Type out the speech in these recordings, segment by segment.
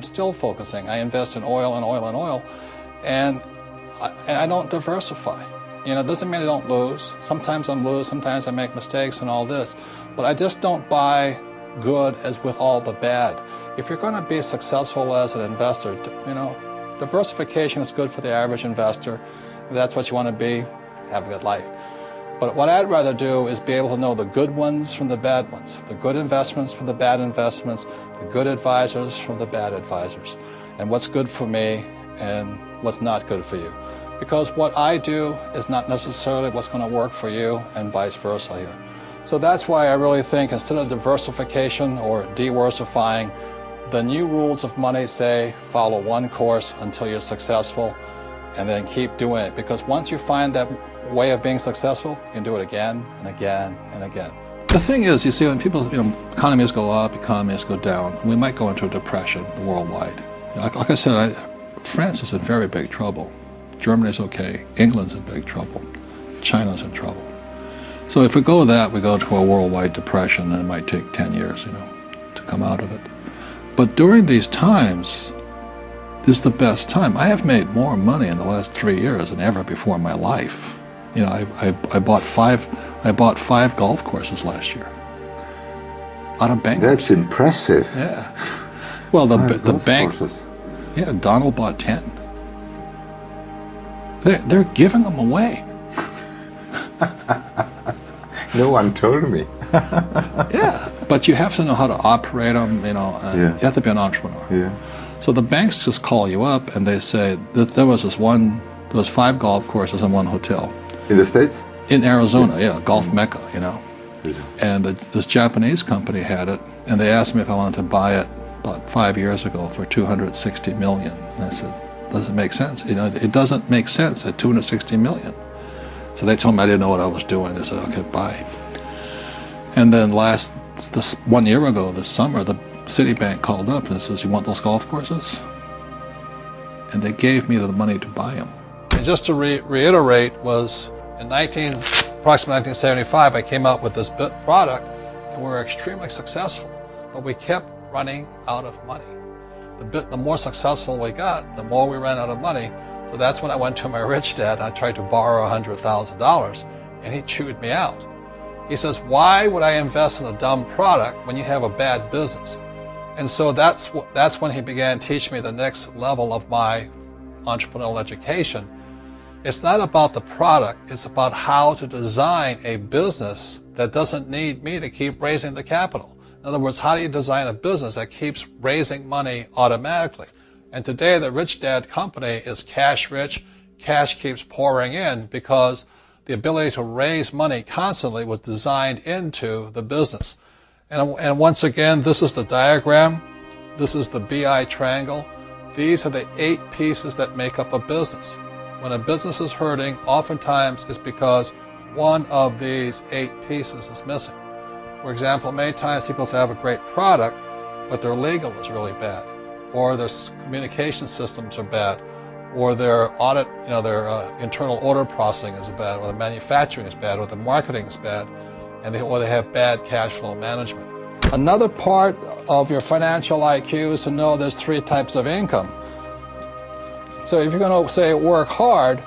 still focusing. I invest in oil and oil and oil, and I don't diversify. It doesn't mean I don't lose. Sometimes I'm lose, sometimes I make mistakes and all this, but I just don't buy good as with all the bad. If you're going to be successful as an investor, diversification is good for the average investor. If that's what you want to be, have a good life. But what I'd rather do is be able to know the good ones from the bad ones, the good investments from the bad investments, the good advisors from the bad advisors, and what's good for me and what's not good for you. Because what I do is not necessarily what's going to work for you, and vice versa here. So that's why I really think instead of diversification or diversifying, the new rules of money say follow one course until you're successful, and then keep doing it. Because once you find that way of being successful, you can do it again and again and again. The thing is, you see, when people, economies go up, economies go down, we might go into a depression worldwide. Like I said, France is in very big trouble. Germany's okay. England's in big trouble. China's in trouble. So if we go that, we go to a worldwide depression, and it might take 10 years, to come out of it. But during these times, this is the best time. I have made more money in the last 3 years than ever before in my life. I bought five golf courses last year out of bankruptcy. That's impressive. Yeah. Well, the bank. Courses. Yeah, Donald bought 10. They're giving them away. No one told me. Yeah, but you have to know how to operate them. You have to be an entrepreneur. Yeah. So the banks just call you up and they say that there was 5 golf courses and 1 hotel. In the States? In Arizona, yeah, Golf Mecca, And this Japanese company had it, and they asked me if I wanted to buy it about 5 years ago for $260 million. And I said, doesn't make sense. It doesn't make sense at $260 million. So they told me I didn't know what I was doing. They said, okay, buy. And then 1 year ago, this summer, the Citibank called up and says, you want those golf courses? And they gave me the money to buy them. And just to reiterate, was in approximately 1975, I came up with this product, and we were extremely successful, but we kept running out of money. The more successful we got, the more we ran out of money. So that's when I went to my rich dad and I tried to borrow $100,000, and he chewed me out. He says, why would I invest in a dumb product when you have a bad business? And so that's when he began teaching me the next level of my entrepreneurial education. It's not about the product, it's about how to design a business that doesn't need me to keep raising the capital. In other words, how do you design a business that keeps raising money automatically? And today the Rich Dad company is cash rich. Cash keeps pouring in because the ability to raise money constantly was designed into the business. And once again, this is the diagram. This is the BI triangle. These are the 8 pieces that make up a business. When a business is hurting, oftentimes it's because one of these 8 pieces is missing. For example, many times people have a great product, but their legal is really bad, or their communication systems are bad, or their audit, their internal order processing is bad, or the manufacturing is bad, or the marketing is bad, or they have bad cash flow management. Another part of your financial IQ is to know there's 3 types of income. So if you're going to say work hard,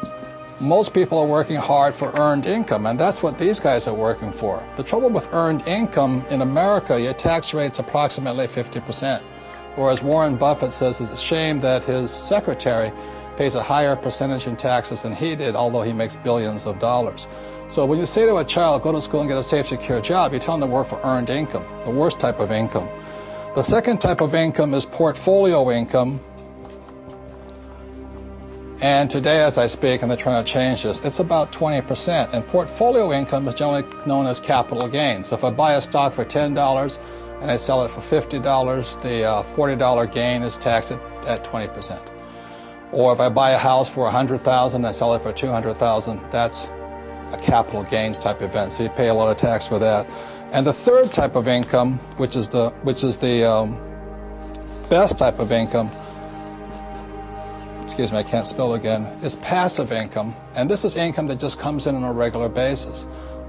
most people are working hard for earned income, and that's what these guys are working for. The trouble with earned income in America, your tax rate's approximately 50%. Whereas Warren Buffett says it's a shame that his secretary pays a higher percentage in taxes than he did, although he makes billions of dollars. So when you say to a child, go to school and get a safe, secure job, you tell them to work for earned income, the worst type of income. The second type of income is portfolio income. And today, as I speak, and they're trying to change this, it's about 20%. And portfolio income is generally known as capital gains. So if I buy a stock for $10 and I sell it for $50, the $40 gain is taxed at 20%. Or if I buy a house for $100,000 and I sell it for $200,000, that's a capital gains type event. So you pay a lot of tax for that. And the third type of income, which is the best type of income, excuse me, I can't spell again, is passive income. And this is income that just comes in on a regular basis.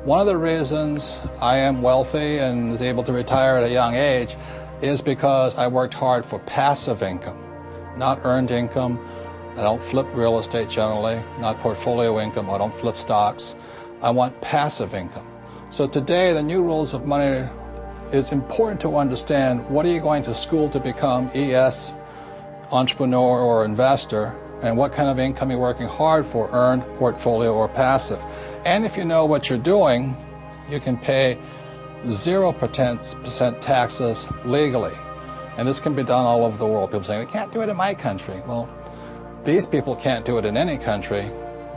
One of the reasons I am wealthy and is able to retire at a young age is because I worked hard for passive income, not earned income. I don't flip real estate generally, not portfolio income. I don't flip stocks. I want passive income. So today, the new rules of money, it's important to understand what are you going to school to become, ES, entrepreneur or investor, and what kind of income you're working hard for, earned, portfolio, or passive. And if you know what you're doing, you can pay 0% taxes legally. And this can be done all over the world. People say, we can't do it in my country. Well, these people can't do it in any country,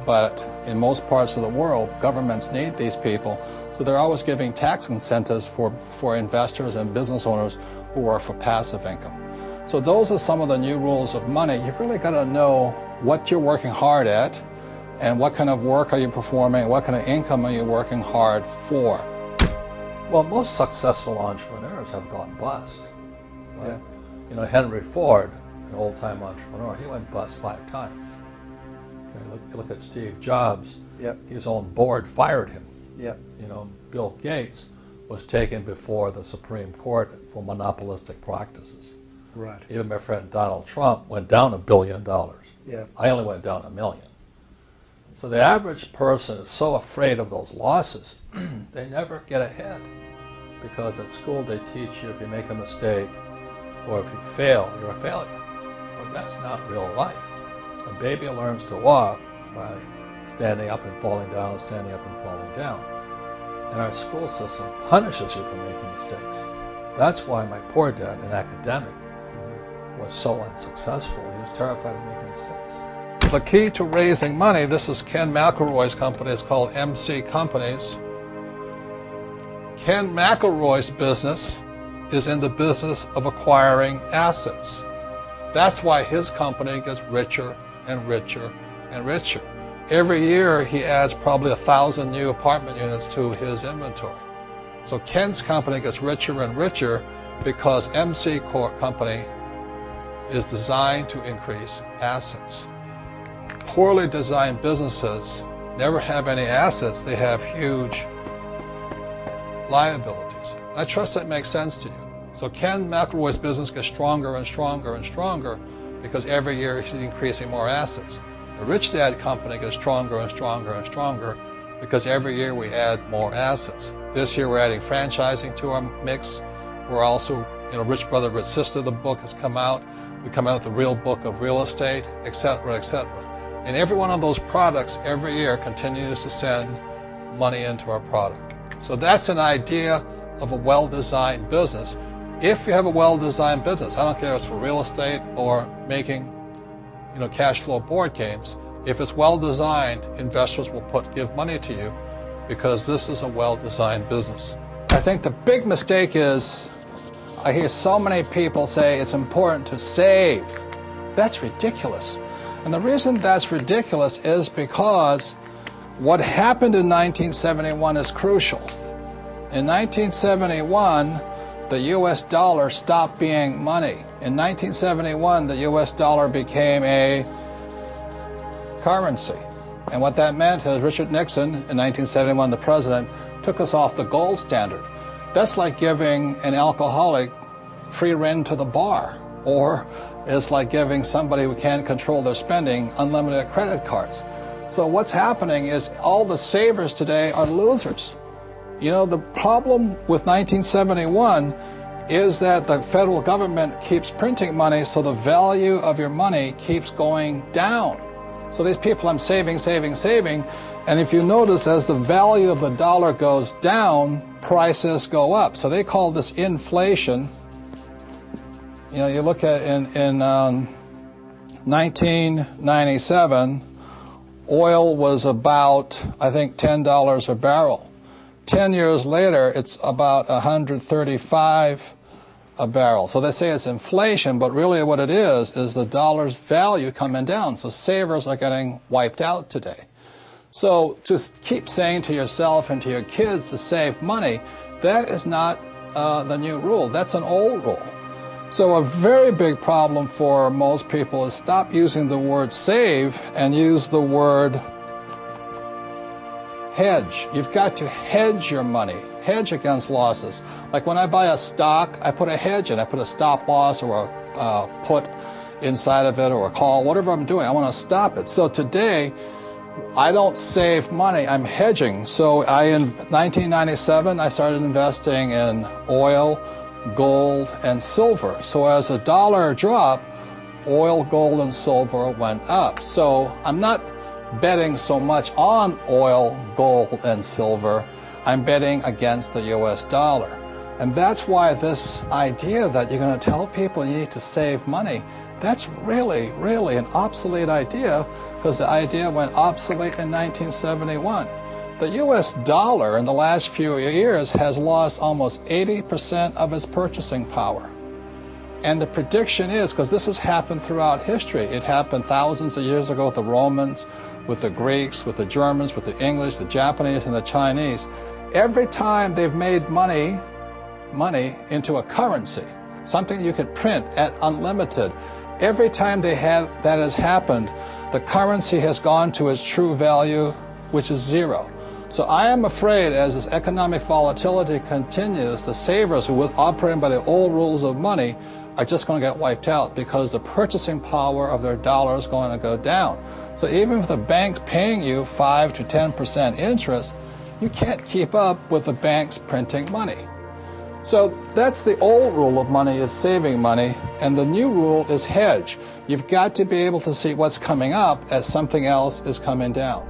but in most parts of the world, governments need these people. So they're always giving tax incentives for investors and business owners who work for passive income. So those are some of the new rules of money. You've really got to know what you're working hard at and what kind of work are you performing, what kind of income are you working hard for. Well, most successful entrepreneurs have gone bust. Right? Yeah. You know, Henry Ford, an old-time entrepreneur, he went bust 5 times. You look at Steve Jobs, yep. His own board fired him. Yep. You know, Bill Gates was taken before the Supreme Court for monopolistic practices. Right. Even my friend Donald Trump went down $1 billion. Yeah. I only went down $1 million. So the average person is so afraid of those losses, they never get ahead. Because at school they teach you if you make a mistake or if you fail, you're a failure. But that's not real life. A baby learns to walk by standing up and falling down, standing up and falling down. And our school system punishes you for making mistakes. That's why my poor dad, an academic, was so unsuccessful. He was terrified of making mistakes. The key to raising money, this is Ken McElroy's company, it's called MC Companies. Ken McElroy's business is in the business of acquiring assets. That's why his company gets richer and richer and richer. Every year he adds probably 1,000 new apartment units to his inventory. So Ken's company gets richer and richer because MC Company is designed to increase assets. Poorly designed businesses never have any assets, they have huge liabilities. And I trust that makes sense to you. So Ken McElroy's business gets stronger and stronger and stronger because every year he's increasing more assets. The Rich Dad Company gets stronger and stronger and stronger because every year we add more assets. This year we're adding franchising to our mix. We're also, Rich Brother, Rich Sister, the book has come out. We come out with the Real Book of Real Estate, etc., etc. And every one of those products every year continues to send money into our product. So that's an idea of a well-designed business. If you have a well-designed business, I don't care if it's for real estate or making, cash flow board games. If it's well-designed, investors will give money to you because this is a well-designed business. I think the big mistake is I hear so many people say it's important to save. That's ridiculous. And the reason that's ridiculous is because what happened in 1971 is crucial. In 1971, the U.S. dollar stopped being money. In 1971, the U.S. dollar became a currency. And what that meant is Richard Nixon, in 1971, the president, took us off the gold standard. That's like giving an alcoholic free rein to the bar, or it's like giving somebody who can't control their spending unlimited credit cards. So what's happening is all the savers today are losers. The problem with 1971 is that the federal government keeps printing money, so the value of your money keeps going down. So these people, I'm saving, and if you notice, as the value of the dollar goes down, prices go up. So they call this inflation. You look at in 1997, oil was about, I think, $10 a barrel. 10 years later, it's about $135 a barrel. So they say it's inflation, but really what it is the dollar's value coming down. So savers are getting wiped out today. So just keep saying to yourself and to your kids to save money, that is not the new rule. That's an old rule. So a very big problem for most people is stop using the word save and use the word Hedge. You've got to hedge your money. Hedge against losses. Like when I buy a stock, I put a hedge in. I put a stop loss or a put inside of it or a call, whatever I'm doing. I want to stop it. So today, I don't save money. I'm hedging. So in 1997, I started investing in oil, gold, and silver. So as the dollar dropped, oil, gold, and silver went up. So I'm not betting so much on oil, gold, and silver. I'm betting against the U.S. dollar. And that's why this idea that you're going to tell people you need to save money, that's really, really an obsolete idea, because the idea went obsolete in 1971. The U.S. dollar in the last few years has lost almost 80% of its purchasing power. And the prediction is, because this has happened throughout history, it happened thousands of years ago with the Romans, with the Greeks, with the Germans, with the English, the Japanese, and the Chinese. Every time they've made money into a currency, something you could print at unlimited, every time that has happened, the currency has gone to its true value, which is zero. So I am afraid as this economic volatility continues, the savers who were operating by the old rules of money are just going to get wiped out, because the purchasing power of their dollar is going to go down. So even if the bank's paying you 5 to 10% interest, you can't keep up with the banks printing money. So that's the old rule of money, is saving money, and the new rule is hedge. You've got to be able to see what's coming up as something else is coming down.